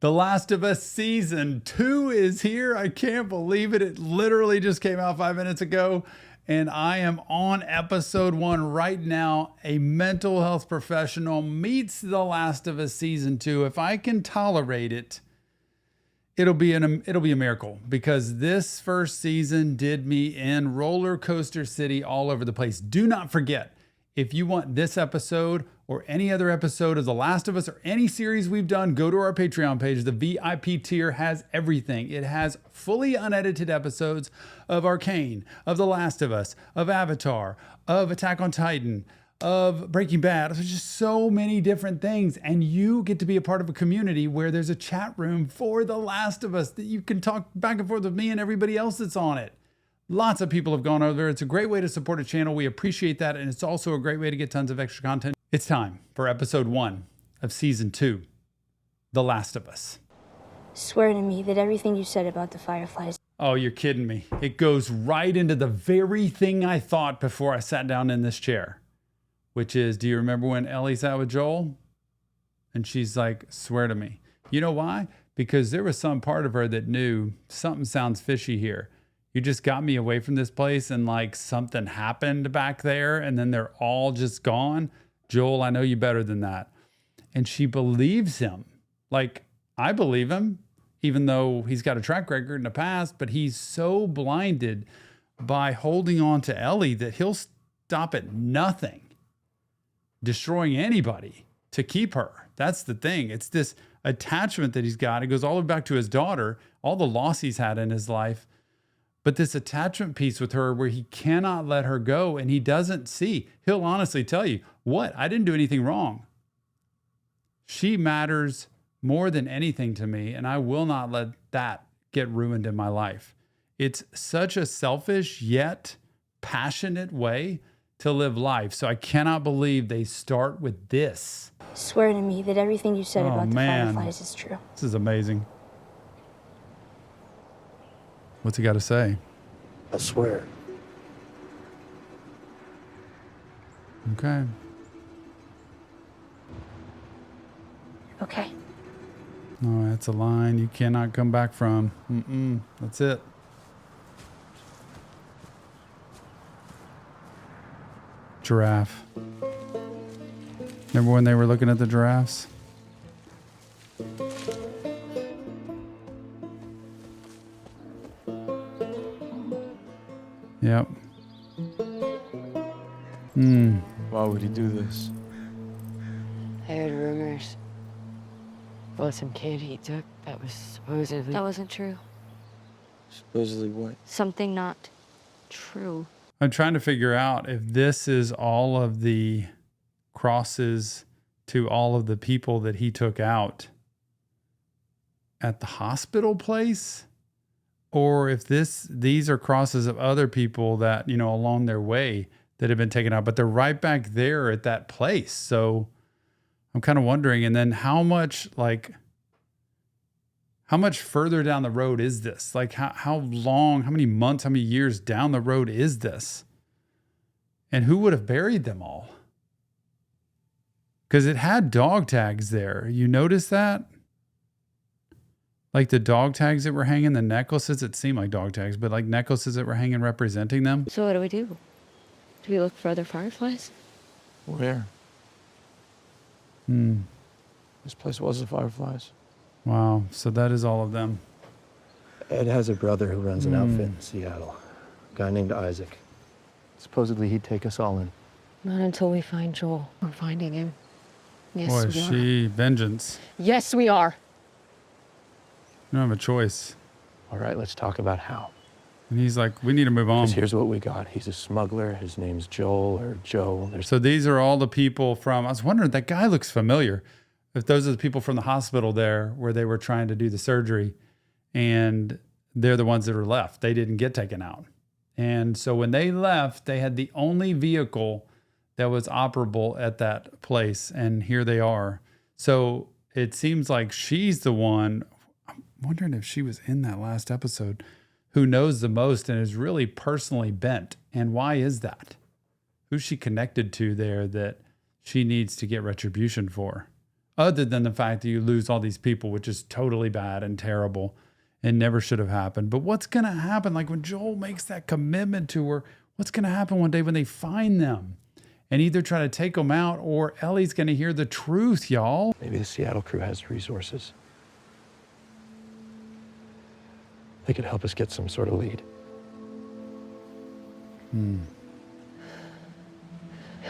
The Last of Us Season 2 is here. I can't believe it. It literally just came out 5 minutes ago, and I am on episode 1 right now. A mental health professional meets The Last of Us Season 2. If I can tolerate it, it'll be a miracle, because this first season did me in roller coaster city all over the place. Do not forget, if you want this episode or any other episode of The Last of Us or any series we've done, go to our Patreon page. The VIP tier has everything. It has fully unedited episodes of Arcane, of The Last of Us, of Avatar, of Attack on Titan, of Breaking Bad. There's just so many different things. And you get to be a part of a community where there's a chat room for The Last of Us that you can talk back and forth with me and everybody else that's on it. Lots of people have gone over there. It's a great way to support a channel. We appreciate that. And it's also a great way to get tons of extra content. It's time for episode 1 of season 2, The Last of Us. Swear to me that everything you said about the Fireflies. Oh, you're kidding me. It goes right into the very thing I thought before I sat down in this chair, which is, do you remember when Ellie sat with Joel? And she's like, swear to me. You know why? Because there was some part of her that knew something sounds fishy here. You just got me away from this place and like something happened back there and then they're all just gone. Joel, I know you better than that. And she believes him. Like, I believe him, even though he's got a track record in the past, but he's so blinded by holding on to Ellie that he'll stop at nothing, destroying anybody to keep her. That's the thing. It's this attachment that he's got. It goes all the way back to his daughter, all the loss he's had in his life. But this attachment piece with her where he cannot let her go and he doesn't see. He'll honestly tell you, what? I didn't do anything wrong. She matters more than anything to me, and I will not let that get ruined in my life. It's such a selfish yet passionate way to live life. So I cannot believe they start with this. Swear to me that everything you said about the Fireflies is true. This is amazing. What's he got to say? I swear. Okay. Okay. Oh, that's a line you cannot come back from. That's it. Giraffe. Remember when they were looking at the giraffes? Yep. Why would he do this? I heard rumors about some kid he took that was supposedly... That wasn't true. Supposedly what? Something not true. I'm trying to figure out if this is all of the crosses to all of the people that he took out at the hospital place, or if these are crosses of other people that, along their way that have been taken out, but they're right back there at that place. So I'm kind of wondering, and then how much further down the road is this? Like how long, how many months, how many years down the road is this? And who would have buried them all? Because it had dog tags there. You notice that? Like the dog tags that were hanging, the necklaces, it seemed like dog tags, but like necklaces that were hanging representing them. So what do we do? Do we look for other Fireflies? Where? This place was the Fireflies. Wow. So that is all of them. Ed has a brother who runs an outfit in Seattle, a guy named Isaac. Supposedly he'd take us all in. Not until we find Joel. We're finding him. Yes, Boy, we are. vengeance. Yes, we are. You don't have a choice. All right, let's talk about how. And he's like, we need to move on. Because here's what we got. He's a smuggler. His name's Joel or Joe. So these are all the people from, I was wondering, that guy looks familiar. If those are the people from the hospital there where they were trying to do the surgery, and they're the ones that are left. They didn't get taken out. And so when they left, they had the only vehicle that was operable at that place. And here they are. So it seems like she's the one, I'm wondering if she was in that last episode, who knows the most and is really personally bent. And why is that? Who's she connected to there that she needs to get retribution for? other than the fact that you lose all these people, which is totally bad and terrible and never should have happened. But what's going to happen? Like when Joel makes that commitment to her, what's going to happen one day when they find them and either try to take them out or Ellie's going to hear the truth, y'all? Maybe the Seattle crew has resources. They could help us get some sort of lead. He'll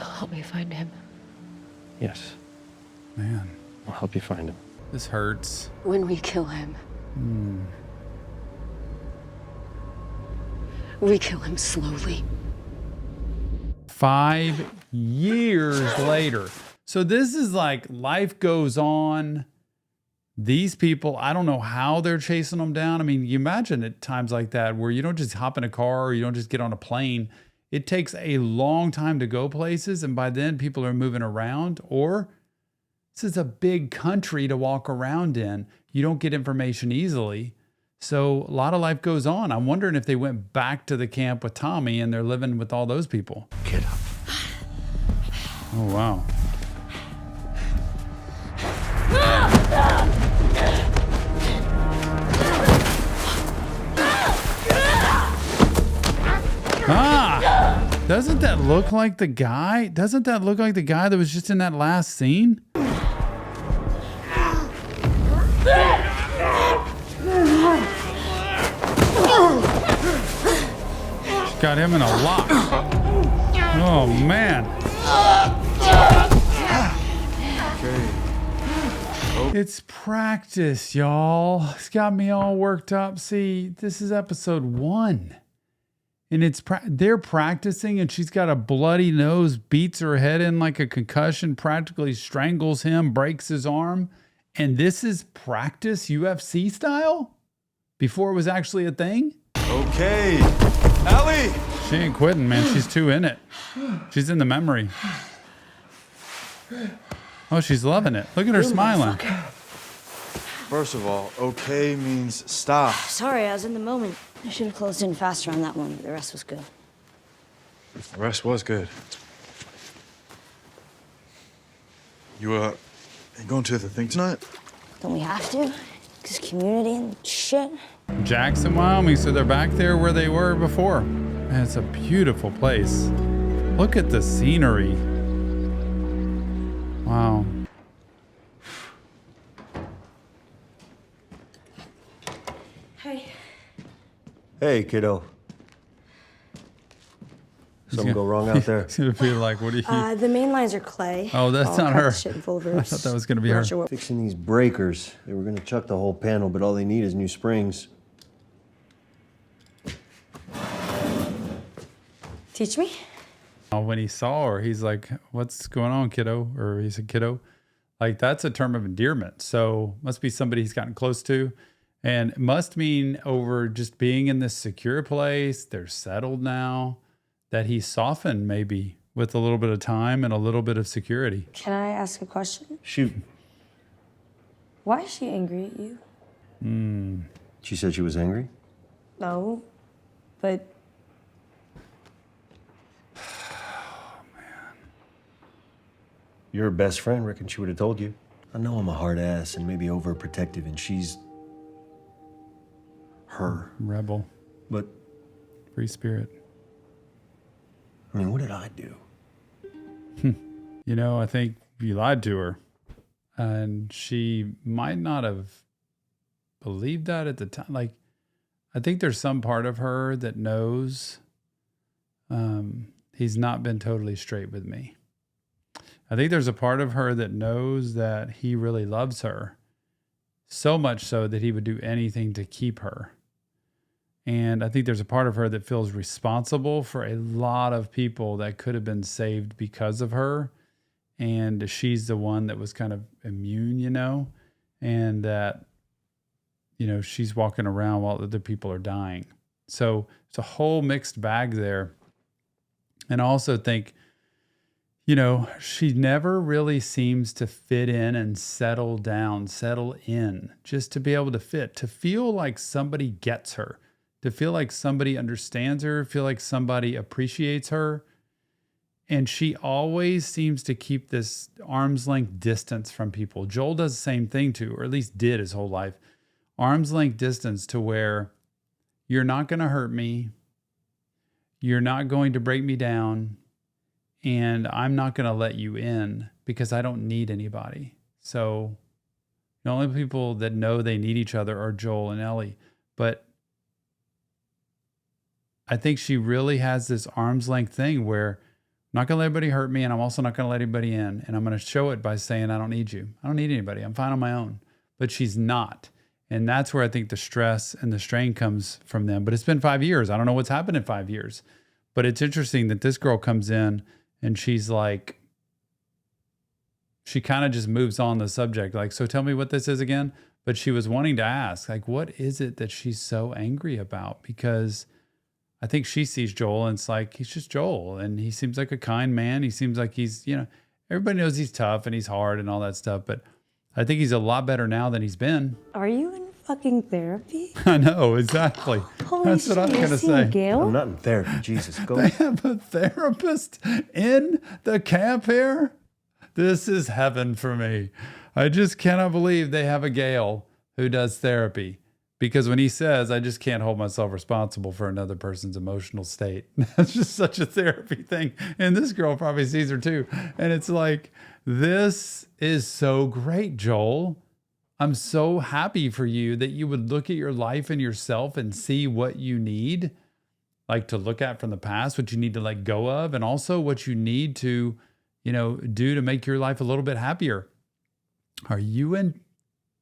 help me find him. Yes, Man, I'll help you find him. this hurts. When we kill him, we kill him slowly. 5 years later. So this is like life goes on. These people, I don't know how they're chasing them down. I mean, you imagine at times like that where you don't just hop in a car or you don't just get on a plane. It takes a long time to go places. And by then people are moving around, or this is a big country to walk around in. You don't get information easily. So a lot of life goes on. I'm wondering if they went back to the camp with Tommy and they're living with all those people. Get up. Oh, wow. Ah! Doesn't that look like the guy? Doesn't that look like the guy that was just in that last scene? Got him in a lock. Oh, man. It's practice, y'all. It's got me all worked up. See, this is episode 1. And they're practicing, and she's got a bloody nose, beats her head in like a concussion, practically strangles him, breaks his arm. And this is practice UFC style? Before it was actually a thing? Okay. Ellie! She ain't quitting, man. She's too in it. She's in the memory. Oh, she's loving it. Look at her smiling. First of all, okay means stop. Sorry, I was in the moment. I should have closed in faster on that one, but the rest was good. The rest was good. You going to the thing tonight? Don't we have to? Because community and shit. Jackson, Wyoming. So they're back there where they were before. Man, it's a beautiful place. Look at the scenery. Wow. Hey. Hey, kiddo. Something go wrong out there? It's gonna be like, what do you? The main lines are clay. Oh, that's all not her. Shit and full of I roots. thought that was gonna be We're her. not sure what- Fixing these breakers. They were gonna chuck the whole panel, but all they need is new springs. Teach me? When he saw her, he's like, "What's going on, kiddo?" Or he said, "Kiddo." Like that's a term of endearment. So must be somebody he's gotten close to, and it must mean over just being in this secure place, they're settled now, that he softened maybe with a little bit of time and a little bit of security. Can I ask a question? Shoot. Why is she angry at you? She said she was angry? No, but You're her best friend. Reckon she would have told you. I know I'm a hard ass and maybe overprotective, and she's her. Rebel, But, free spirit. I mean, what did I do? You know, I think you lied to her, and she might not have believed that at the time. Like, I think there's some part of her that knows he's not been totally straight with me. I think there's a part of her that knows that he really loves her, so much so that he would do anything to keep her. And I think there's a part of her that feels responsible for a lot of people that could have been saved because of her. And she's the one that was kind of immune, you know, and that, you know, she's walking around while other people are dying. So it's a whole mixed bag there. And I also think, you know, she never really seems to fit in and settle down, settle in, just to be able to fit, to feel like somebody gets her, to feel like somebody understands her, feel like somebody appreciates her. And she always seems to keep this arm's length distance from people. Joel does the same thing too, or at least did his whole life. Arm's length distance to where you're not going to hurt me. You're not going to break me down. And I'm not going to let you in because I don't need anybody. So the only people that know they need each other are Joel and Ellie. But I think she really has this arm's length thing where I'm not going to let anybody hurt me, and I'm also not going to let anybody in. And I'm going to show it by saying, I don't need you. I don't need anybody. I'm fine on my own. But she's not. And that's where I think the stress and the strain comes from them. But it's been 5 years. I don't know what's happened in 5 years. But it's interesting that this girl comes in and she's like, she kind of just moves on the subject. Like, so tell me what this is again. But she was wanting to ask, like, what is it that she's so angry about? Because I think she sees Joel and it's like, he's just Joel. And he seems like a kind man. He seems like he's, everybody knows he's tough and he's hard and all that stuff. But I think he's a lot better now than he's been. Are you in fucking therapy? I know, exactly. Holy That's what I'm going to say. Gail? I'm not in therapy. Jesus, go. They have a therapist in the camp here? This is heaven for me. I just cannot believe they have a Gail who does therapy. Because when he says, I just can't hold myself responsible for another person's emotional state. That's just such a therapy thing. And this girl probably sees her too. And it's like, this is so great, Joel. I'm so happy for you that you would look at your life and yourself and see what you need, like to look at from the past, what you need to let go of, and also what you need to, do to make your life a little bit happier. Are you in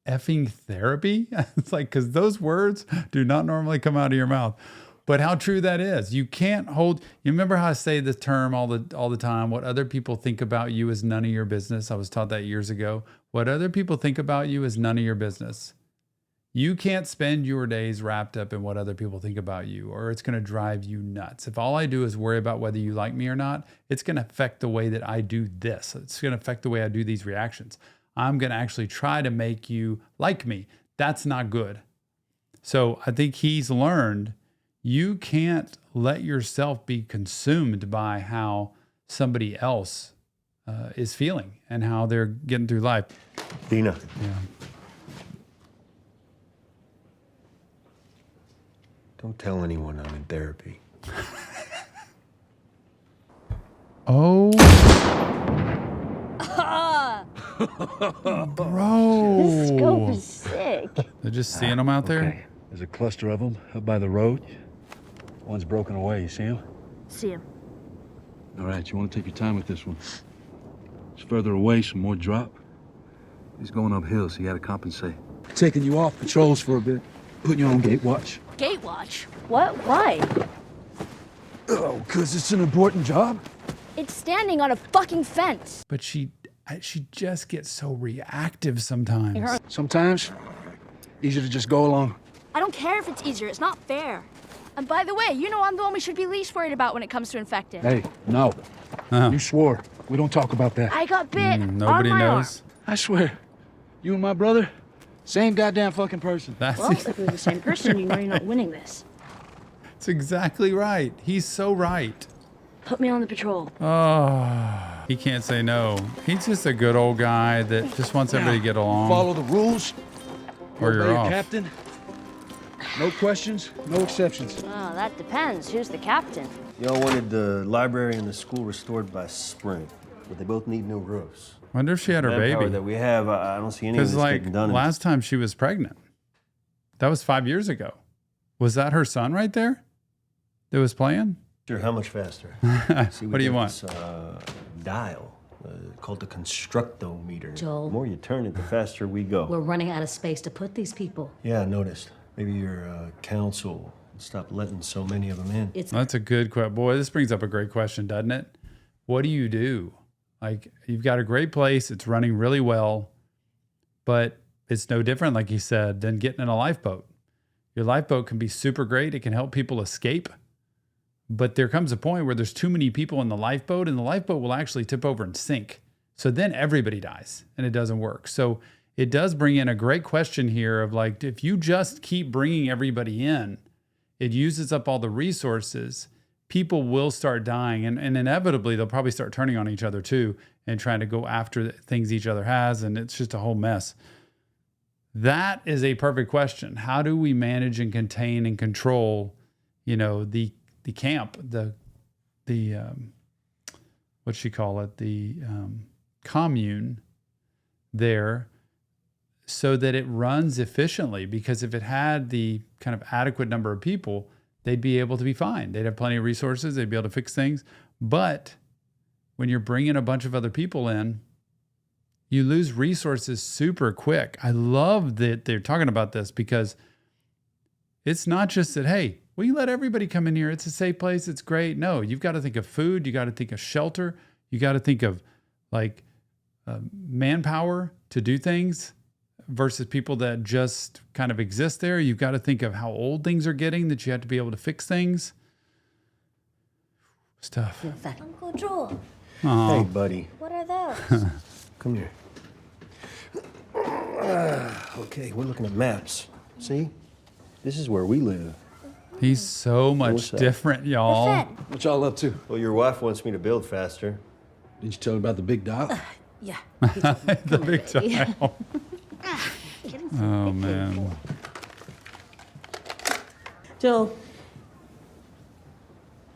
effing therapy? It's like, because those words do not normally come out of your mouth. But how true that is. You can't hold, you remember how I say the term all the time, what other people think about you is none of your business. I was taught that years ago. What other people think about you is none of your business. You can't spend your days wrapped up in what other people think about you, or it's going to drive you nuts. If all I do is worry about whether you like me or not, it's going to affect the way that I do this. It's going to affect the way I do these reactions. I'm going to actually try to make you like me. That's not good. So I think he's learned you can't let yourself be consumed by how somebody else is feeling and how they're getting through life. Dina. Yeah. Don't tell anyone I'm in therapy. Oh. Bro. This scope is sick. They're just seeing them out there? Okay. There's a cluster of them up by the road. One's broken away. You see him? See him. All right, you want to take your time with this one. It's further away, some more drop. He's going uphill, so you got to compensate. Taking you off patrols for a bit. Putting you on gate watch. Gate watch? What? Why? Oh, because it's an important job. It's standing on a fucking fence. But she just gets so reactive sometimes. Sometimes, easier to just go along. I don't care if it's easier. It's not fair. And by the way, I'm the one we should be least worried about when it comes to infected. Hey, no. Uh-huh. You swore. We don't talk about that. I got bit. Nobody on my knows. I swear. You and my brother, same goddamn fucking person. That's Arm. Well, if we're the same person, you're not winning this. That's exactly right. He's so right. Put me on the patrol. Oh, he can't say no. He's just a good old guy that just wants everybody to get along. Follow the rules. Or you're Obey your off. captain. No questions, no exceptions. Oh, that depends. Who's the captain? Y'all wanted the library and the school restored by spring, but they both need new roofs. Wonder if she had her Manpower baby. that we have, I don't see any of Because this getting done. last time she was pregnant, that was 5 years ago. Was that her son right there that was playing? Sure, how much faster? See, we What do you got want? This, dial called the constructometer. Joel. The more you turn it, the faster we go. We're running out of space to put these people. Yeah, I noticed. Maybe your council stop letting so many of them in. It's That's a good question. Boy, this brings up a great question, doesn't it? What do you do? Like, you've got a great place. It's running really well, but it's no different, like you said, than getting in a lifeboat. Your lifeboat can be super great. It can help people escape. But there comes a point where there's too many people in the lifeboat, and the lifeboat will actually tip over and sink. So then everybody dies, and it doesn't work. So it does bring in a great question here of like, if you just keep bringing everybody in, it uses up all the resources, people will start dying, and inevitably they'll probably start turning on each other too and trying to go after the things each other has, and it's just a whole mess. That is a perfect question. How do we manage and contain and control, the camp, the what you call it, the commune there, so that it runs efficiently? Because if it had the kind of adequate number of people, they'd be able to be fine. They'd have plenty of resources. They'd be able to fix things. But when you're bringing a bunch of other people in, you lose resources super quick. I love that they're talking about this, because it's not just that, hey, well, you let everybody come in here. It's a safe place. It's great. No, you've got to think of food. You got to think of shelter. You got to think of manpower to do things versus people that just kind of exist there. You've got to think of how old things are getting, that you have to be able to fix things. It's tough. Uncle Joel, Hey, buddy. what are those? Come here. Okay, we're looking at maps. See? This is where we live. He's so much What's that? different, y'all. What y'all up to? Well, your wife wants me to build faster. Didn't you tell her about the big dial? Yeah. The big tile. Oh, man. Joel,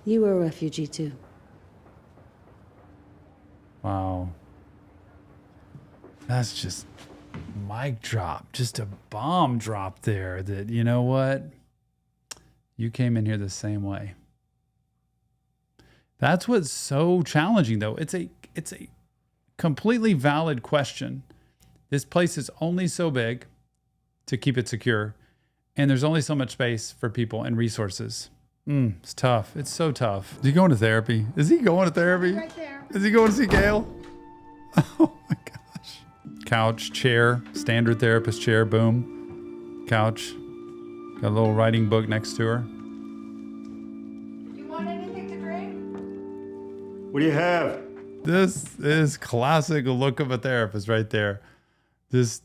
you were a refugee too. Wow. That's just mic drop, just a bomb drop there, that, you know what? You came in here the same way. That's what's so challenging, though. It's a completely valid question. This place is only so big to keep it secure, and there's only so much space for people and resources. It's tough. It's so tough. Is he going to therapy? Is he going to therapy? Right there. Is he going to see Gail? Oh my gosh. Couch, chair, standard therapist chair, boom. Couch. Got a little writing book next to her. You want anything to drink? What do you have? This is classic look of a therapist right there. There's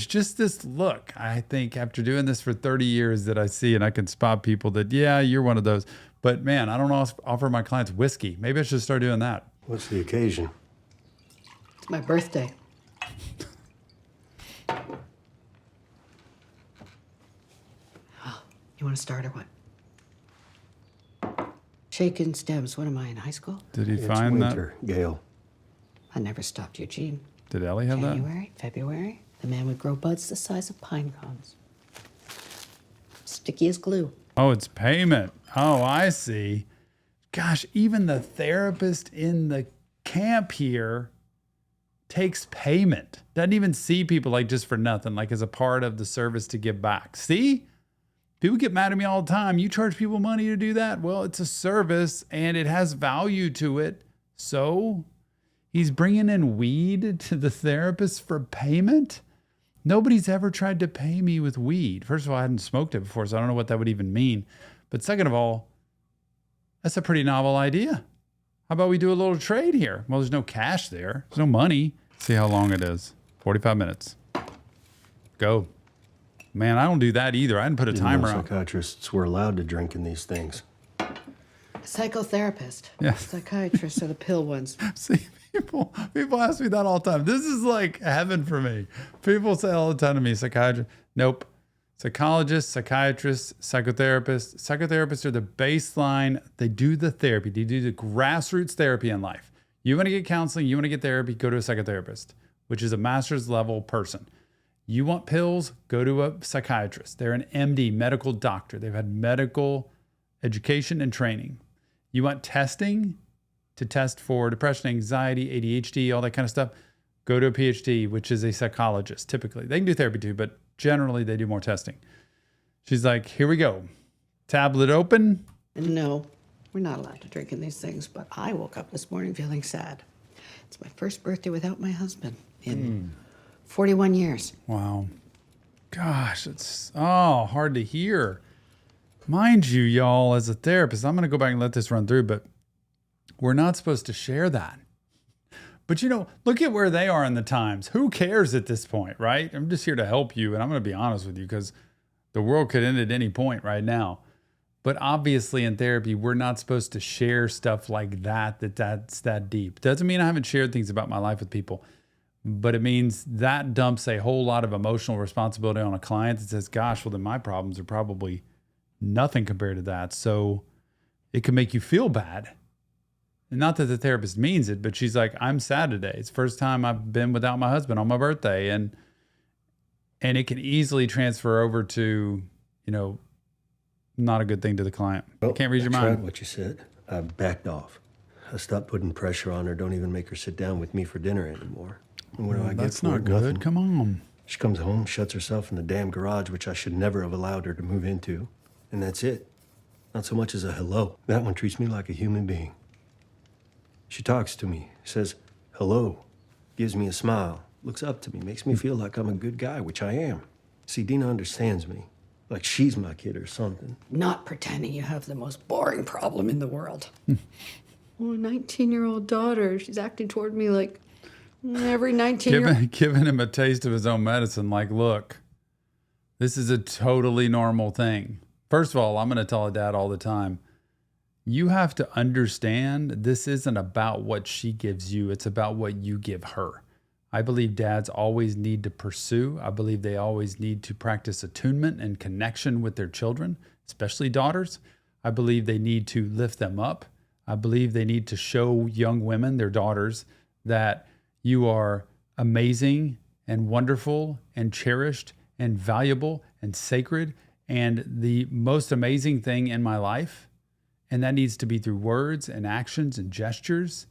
just this look, I think, after doing this for 30 years, that I see, and I can spot people that, yeah, you're one of those. But man, I don't offer my clients whiskey. Maybe I should start doing that. What's the occasion? It's my birthday. You want to start or what? Shaken stems. What am I, in high school? Did he It's find winter, Gail. I never stopped Eugene. that? Did Ellie have that? January, February, the man would grow buds the size of pine cones. Sticky as glue. Oh, it's payment. Oh, I see. Gosh, even the therapist in the camp here takes payment. Doesn't even see people like just for nothing, like as a part of the service to give back. See? People get mad at me all the time. You charge people money to do that? Well, it's a service and it has value to it. So he's bringing in weed to the therapist for payment? Nobody's ever tried to pay me with weed. First of all, I hadn't smoked it before, so I don't know what that would even mean. But second of all, that's a pretty novel idea. How about we do a little trade here? Well, there's no cash there. There's no money. See how long it is. 45 minutes. Go. Man, I don't do that either. I didn't put a timer on. Psychiatrists were allowed to drink in these things. Psychotherapist. Yeah. Psychiatrists are the pill ones. See, people ask me that all the time. This is like heaven for me. People say all the time to me, psychiatrist. Nope. Psychologists, psychiatrists, psychotherapists. Psychotherapists are the baseline. They do the therapy. They do the grassroots therapy in life. You want to get counseling, you want to get therapy, go to a psychotherapist, which is a master's level person. You want pills, go to a psychiatrist. They're an MD, medical doctor. They've had medical education and training. You want testing to test for depression, anxiety, ADHD, all that kind of stuff, go to a PhD, which is a psychologist, typically. They can do therapy too, but generally they do more testing. She's like, here we go. Tablet open. And no, we're not allowed to drink in these things, but I woke up this morning feeling sad. It's my first birthday without my husband in 41 years. Wow. Gosh, it's hard to hear. Mind you, y'all, as a therapist, I'm going to go back and let this run through, but we're not supposed to share that. But, look at where they are in the times. Who cares at this point, right? I'm just here to help you, and I'm going to be honest with you because the world could end at any point right now. But obviously in therapy, we're not supposed to share stuff like that's that deep. Doesn't mean I haven't shared things about my life with people, but it means that dumps a whole lot of emotional responsibility on a client that says, gosh, well, then my problems are probably nothing compared to that. So it can make you feel bad. And not that the therapist means it, but she's like, I'm sad today. It's the first time I've been without my husband on my birthday. And it can easily transfer over to, not a good thing to the client. Well, I can't read your I tried mind. what you said. I backed off. I stopped putting pressure on her. Don't even make her sit down with me for dinner anymore. And what do I get That's for not it? good. Nothing. Come on. She comes home, shuts herself in the damn garage, which I should never have allowed her to move into. And that's it. Not so much as a hello. That one treats me like a human being. She talks to me, says hello, gives me a smile, looks up to me, makes me feel like I'm a good guy, which I am. See, Dina understands me, like she's my kid or something. Not pretending you have the most boring problem in the world. Oh, a 19-year-old daughter. She's acting toward me like every 19-year-old. Giving him a taste of his own medicine. Like, look, this is a totally normal thing. First of all, I'm going to tell a dad all the time, you have to understand this isn't about what she gives you. It's about what you give her. I believe dads always need to pursue. I believe they always need to practice attunement and connection with their children, especially daughters. I believe they need to lift them up. I believe they need to show young women, their daughters, that you are amazing and wonderful and cherished and valuable and sacred and the most amazing thing in my life. And that needs to be through words and actions and gestures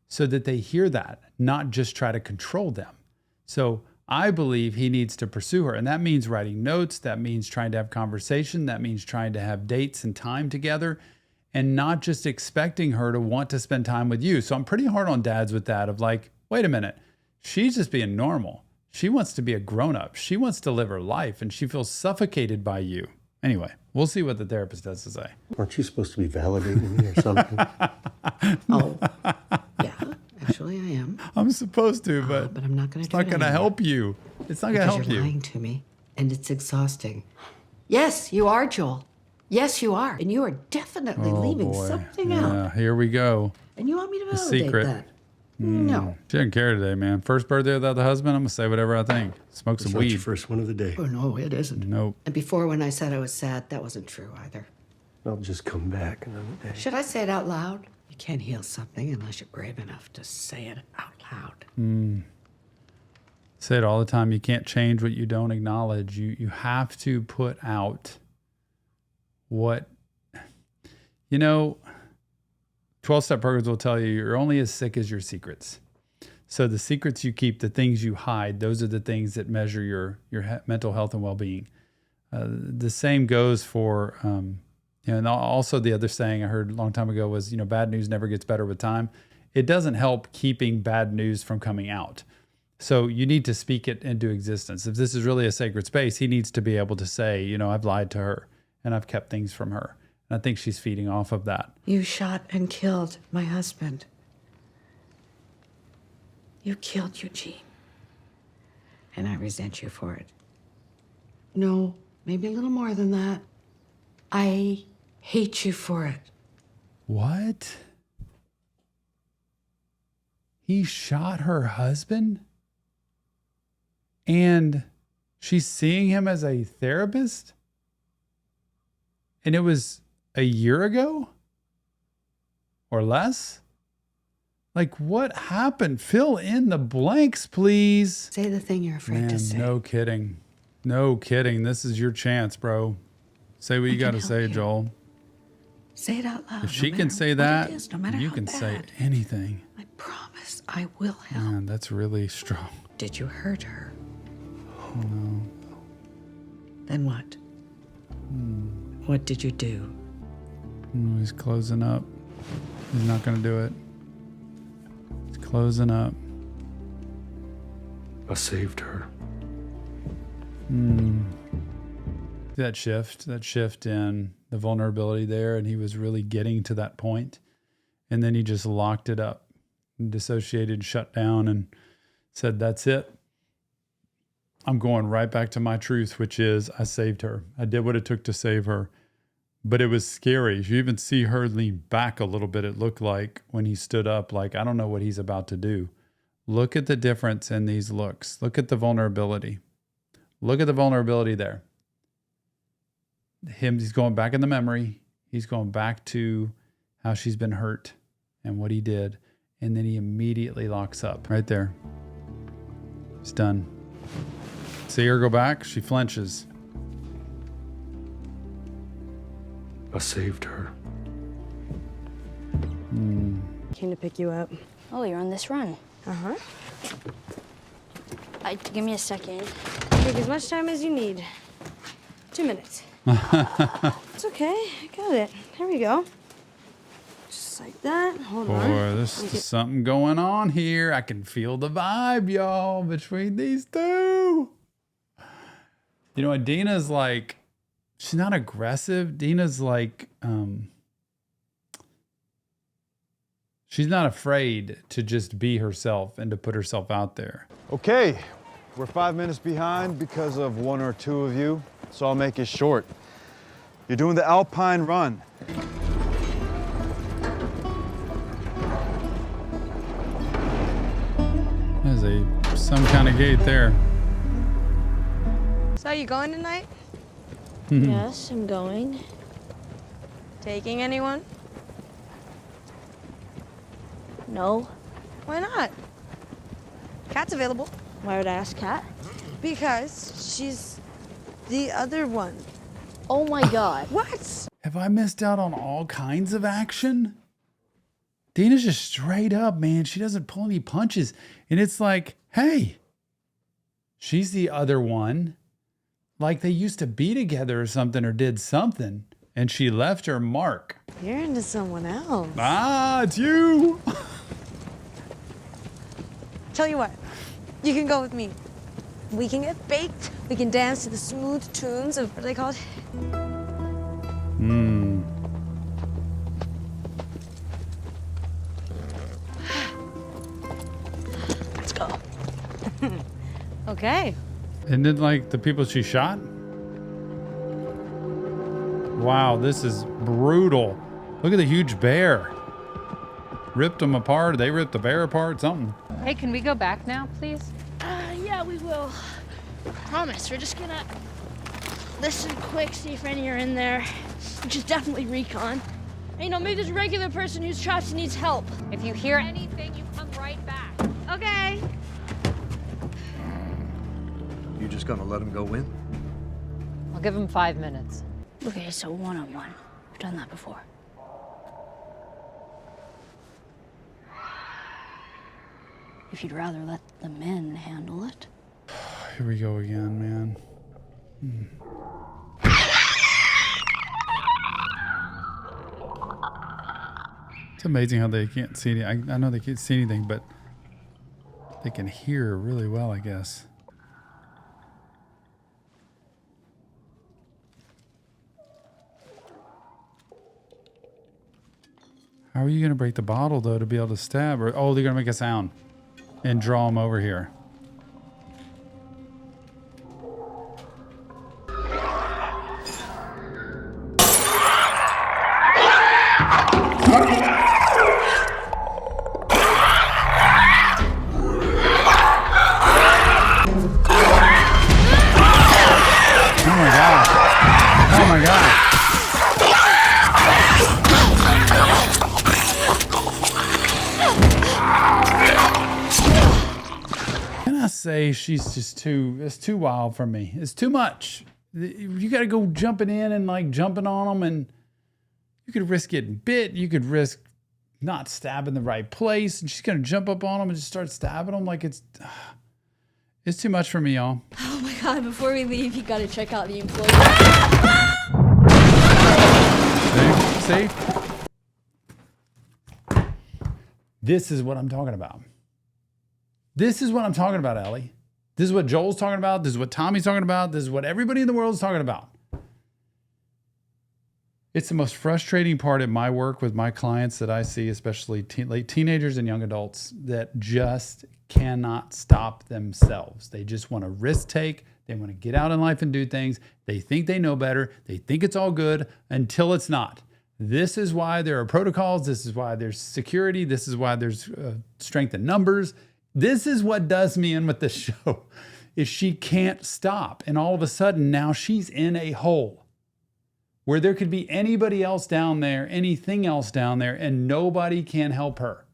so that they hear that, not just try to control them. So I believe he needs to pursue her. And that means writing notes. That means trying to have conversation. That means trying to have dates and time together and not just expecting her to want to spend time with you. So I'm pretty hard on dads with that of like, wait a minute, she's just being normal. She wants to be a grown-up. She wants to live her life and she feels suffocated by you. Anyway, we'll see what the therapist has to say. Aren't you supposed to be validating me or something? Oh, yeah, actually I am. I'm supposed to, but But I'm not going to it's do not it going to anymore. help you. It's not going to Because help you're you. lying to me, and it's exhausting. Yes, you are, Joel. Yes, you are. And you are definitely leaving something out. Yeah, here we go. And you want me to validate secret. that? No. She didn't care today, man. First birthday without the husband, I'm going to say whatever I think. Smoke It's some not your weed. first one of the day. Oh, no, it isn't. Nope. And before, when I said I was sad, that wasn't true either. I'll just come back another day. Should I say it out loud? You can't heal something unless you're brave enough to say it out loud. Say it all the time. You can't change what you don't acknowledge. You have to put out what, 12-step programs will tell you you're only as sick as your secrets. So the secrets you keep, the things you hide, those are the things that measure your mental health and well-being. The same goes for, and also the other saying I heard a long time ago was, bad news never gets better with time. It doesn't help keeping bad news from coming out. So you need to speak it into existence. If this is really a sacred space, he needs to be able to say, I've lied to her and I've kept things from her. And I think she's feeding off of that. You shot and killed my husband. You killed Eugene. And I resent you for it. No, maybe a little more than that. I hate you for it. What? He shot her husband? And she's seeing him as a therapist? And it was a year ago? Or less? Like, what happened? Fill in the blanks, please. Say the thing you're afraid to say. No kidding. No kidding. This is your chance, bro. Say what you got to help say, you. Joel. Say it out loud. If she no can matter say what that, it is, no matter you how can bad. say anything. I promise I will help. Man, that's really strong. Did you hurt her? No. Then what? What did you do? He's closing up. He's not going to do it. He's closing up. I saved her. That shift in the vulnerability there, and he was really getting to that point. And then he just locked it up, dissociated, shut down, and said, that's it. I'm going right back to my truth, which is I saved her. I did what it took to save her. But it was scary. You even see her lean back a little bit. It looked like when he stood up, like, I don't know what he's about to do. Look at the difference in these looks. Look at the vulnerability. Look at the vulnerability there. He's going back in the memory. He's going back to how she's been hurt and what he did. And then he immediately locks up right there. It's done. See her go back. She flinches. I saved her. Came to pick you up. Oh, you're on this run. Uh-huh. Give me a second. Take as much time as you need. 2 minutes. It's okay. I got it. Here we go. Just like that. Hold on. Boy, there's something going on here. I can feel the vibe, y'all, between these two. You know, and Dina's like, she's not aggressive. Dina's like, she's not afraid to just be herself and to put herself out there. Okay, we're 5 minutes behind because of one or two of you, so I'll make it short. You're doing the Alpine run. There's some kind of gate there. So you going tonight? Yes, I'm going. Taking anyone? No. Why not? Kat's available. Why would I ask Kat? Because she's the other one. Oh my God. What? Have I missed out on all kinds of action? Dina's just straight up, man. She doesn't pull any punches. And it's like, hey, she's the other one. Like they used to be together or something or did something. And she left her mark. You're into someone else. Ah, it's you. Tell you what, you can go with me. We can get baked. We can dance to the smooth tunes of, what are they called? Let's go. Okay. Isn't it like the people she shot? Wow, this is brutal. Look at the huge bear. Ripped them apart. They ripped the bear apart, something. Hey, can we go back now, please? Yeah, we will. Promise. We're just gonna listen quick, see if any are in there. Which is definitely recon. And, you know, maybe there's a regular person who's trapped and needs help. If you hear anything, you come right back. Okay. You just gonna let him go in? I'll give him 5 minutes. Okay, so one-on-one. We've done that before. If you'd rather let the men handle it. Here we go again, man. It's amazing how they can't see anything. I know they can't see anything, but they can hear really well, I guess. How are you going to break the bottle, though, to be able to stab? Or, oh, they're going to make a sound and draw them over here. Oh my God. Oh my God. Can I say she's just it's too wild for me. It's too much. You got to go jumping in and like jumping on them, and you could risk getting bit. You could risk not stabbing the right place, and she's going to jump up on them and just start stabbing them like it's too much for me, y'all. Oh my God, before we leave, you gotta check out the employee. See? This is what I'm talking about. This is what I'm talking about, Ellie. This is what Joel's talking about. This is what Tommy's talking about. This is what everybody in the world is talking about. It's the most frustrating part of my work with my clients that I see, especially late teenagers and young adults, that just cannot stop themselves. They just want to risk take. They want to get out in life and do things. They think they know better. They think it's all good until it's not. This is why there are protocols. This is why there's security. This is why there's strength in numbers. This is what does me in with this show, is she can't stop. And all of a sudden now she's in a hole where there could be anybody else down there, anything else down there, and nobody can help her.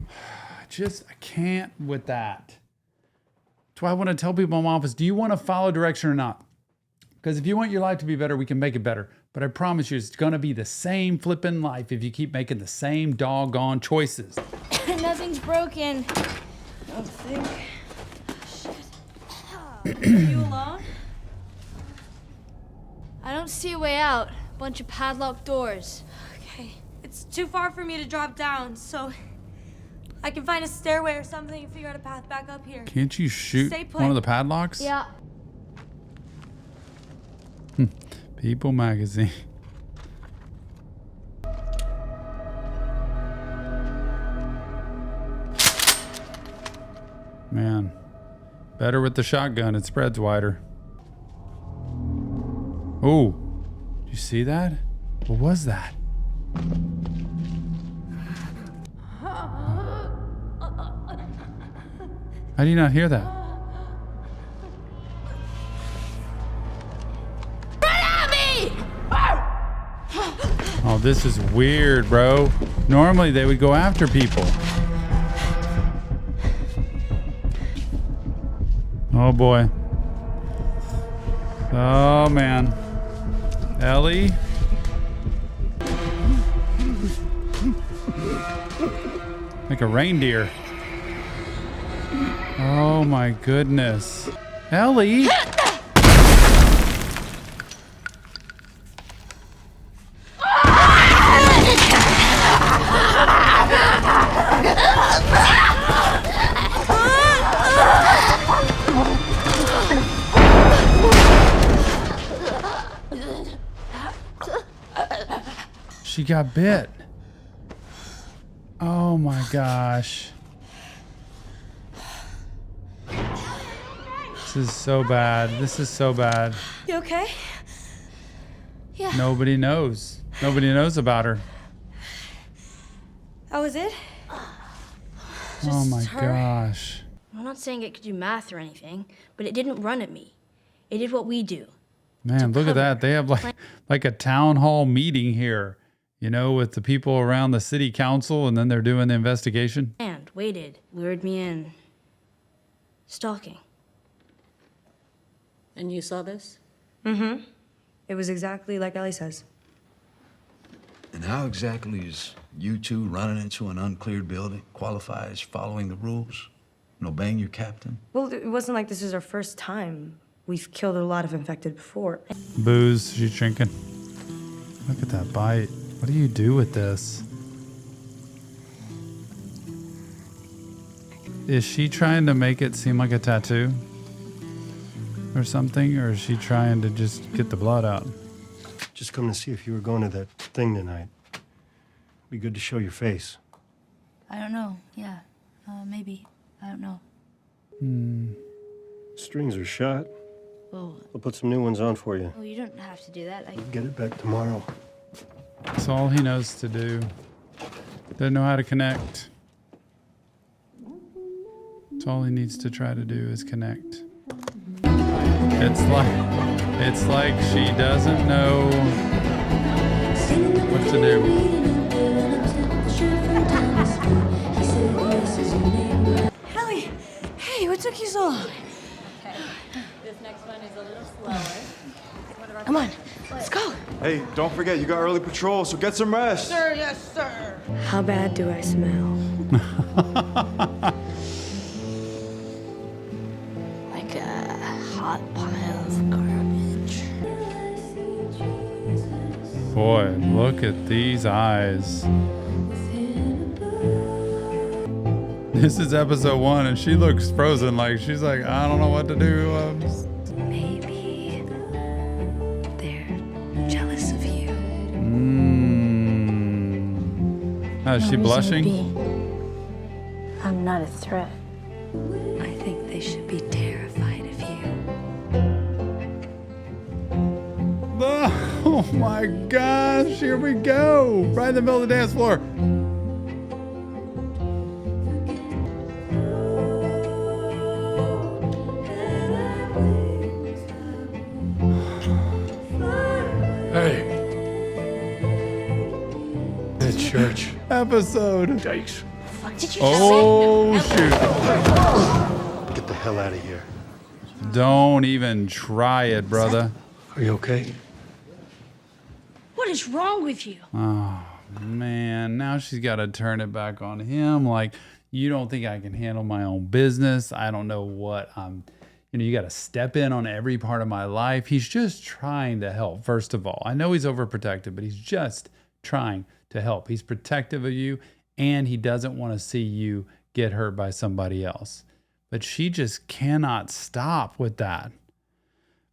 I can't with that. That's why I want to tell people in my office, do you want to follow direction or not? Because if you want your life to be better, we can make it better. But I promise you, it's going to be the same flipping life if you keep making the same doggone choices. Nothing's broken. I don't think. Shit. Are you alone? I don't see a way out. Bunch of padlocked doors. Okay. It's too far for me to drop down, so I can find a stairway or something and figure out a path back up here. Can't you shoot Stay put. one of the padlocks? Yeah. People magazine. Man, better with the shotgun. It spreads wider. Oh, did you see that? What was that? How do you not hear that? Oh, this is weird, bro. Normally they would go after people. Oh boy. Oh man. Ellie? Like a reindeer. Oh my goodness. Ellie? She got bit. Oh my gosh. This is so bad. This is so bad. You okay? Yeah. Nobody knows. Nobody knows about her. That was it? Oh my her. gosh. I'm not saying it could do math or anything, but it didn't run at me. It did what we do. Man, look at that. They have like a town hall meeting here, you know, with the people around the city council, and then they're doing the investigation. And waited, lured me in. Stalking. And you saw this? Mm-hmm. It was exactly like Ellie says. And how exactly is you two running into an uncleared building qualify as following the rules and obeying your captain? Well, it wasn't like this is our first time. We've killed a lot of infected before. Booze, she's drinking. Look at that bite. What do you do with this? Is she trying to make it seem like a tattoo? Or something? Or is she trying to just get the blood out? Just come to see if you were going to that thing tonight. Be good to show your face. I don't know. Yeah. Maybe. I don't know. Strings are shot. Oh. I'll put some new ones on for you. Oh, you don't have to do that. I'll get it back tomorrow. That's all he knows to do. Doesn't know how to connect. That's all he needs to try to do is connect. It's like she doesn't know what to do. Ellie! Hey, what took you so long? Okay. This next one is a little slower. Come on, let's go. Hey, don't forget, you got early patrol, so get some rest. Sir, yes, sir. How bad do I smell? Like a hot pile of garbage. Boy, look at these eyes. This is episode 1 and she looks frozen, like she's like, I don't know what to do. Maybe they're jealous of you. Oh, is she blushing? I'm not a threat. I think they should be terrified. Oh my gosh, here we go. Right in the middle of the dance floor. Hey. The church. Episode. Yikes. What did you Oh, shoot. Get the hell out of here. Don't even try it, brother. Are you okay? What is wrong with you? Oh, man. Now she's got to turn it back on him. Like, you don't think I can handle my own business. I don't know what I'm... you got to step in on every part of my life. He's just trying to help, first of all. I know he's overprotective, but he's just trying to help. He's protective of you, and he doesn't want to see you get hurt by somebody else. But she just cannot stop with that.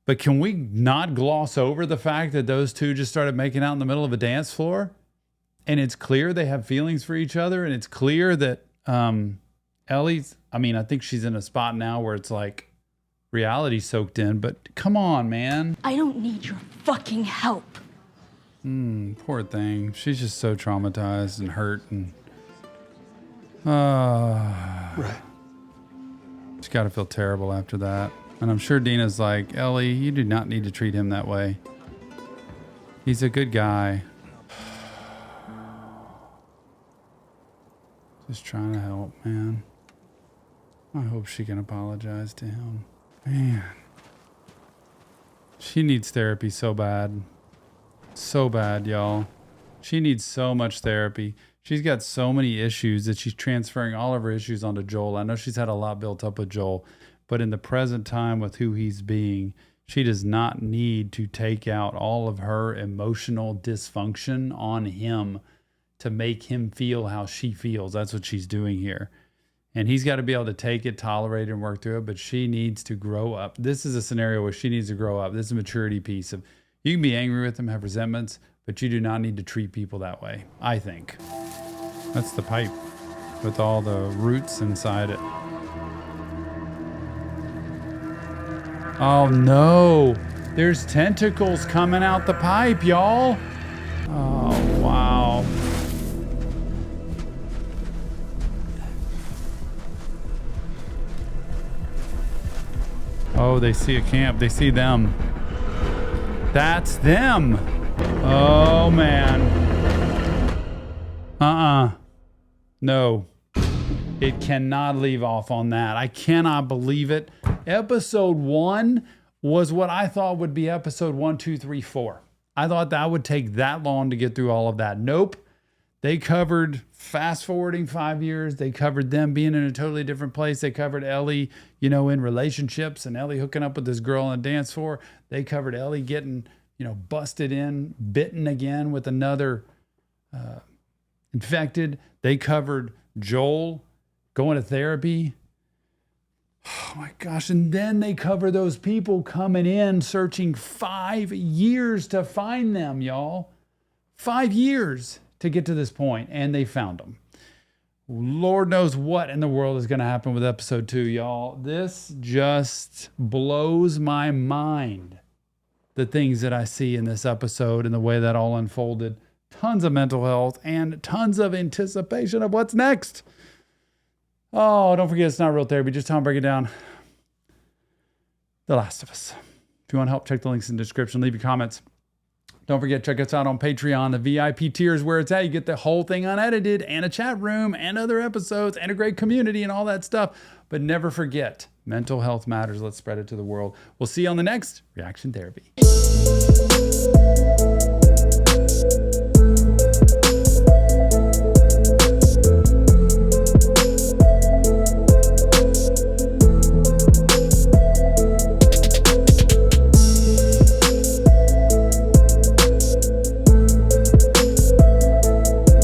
But can we not gloss over the fact that those two just started making out in the middle of a dance floor? And it's clear they have feelings for each other. And it's clear that Ellie's, I think she's in a spot now where it's like reality soaked in. But come on, man. I don't need your fucking help. Poor thing. She's just so traumatized and hurt. And right. She's got to feel terrible after that. And I'm sure Dina's like, Ellie, you do not need to treat him that way. He's a good guy. Just trying to help, man. I hope she can apologize to him. Man. She needs therapy so bad. So bad, y'all. She needs so much therapy. She's got so many issues that she's transferring all of her issues onto Joel. I know she's had a lot built up with Joel, but in the present time with who he's being, she does not need to take out all of her emotional dysfunction on him to make him feel how she feels. That's what she's doing here. And he's got to be able to take it, tolerate it, and work through it, but she needs to grow up. This is a scenario where she needs to grow up. This is a maturity piece of, you can be angry with them, have resentments, but you do not need to treat people that way, I think. That's the pipe with all the roots inside it. Oh no, there's tentacles coming out the pipe, y'all. Oh, wow. Oh, they see a camp. They see them. That's them. Oh, man. No. It cannot leave off on that. I cannot believe it. Episode 1 was what I thought would be episode 1, 2, 3, 4. I thought that would take that long to get through all of that. Nope. They covered fast forwarding 5 years. They covered them being in a totally different place. They covered Ellie, in relationships and Ellie hooking up with this girl on a dance floor. They covered Ellie getting, busted in, bitten again with another infected. They covered Joel going to therapy. Oh my gosh. And then they cover those people coming in searching 5 years to find them, y'all. 5 years to get to this point, and they found them. Lord knows what in the world is going to happen with episode 2, y'all. This just blows my mind, the things that I see in this episode and the way that all unfolded. Tons of mental health and tons of anticipation of what's next. Oh, don't forget, it's not real therapy. Just how to break it down. The Last of Us. If you want help, check the links in the description. Leave your comments. Don't forget, check us out on Patreon. The VIP tier is where it's at. You get the whole thing unedited and a chat room and other episodes and a great community and all that stuff. But never forget, mental health matters. Let's spread it to the world. We'll see you on the next Reaction Therapy.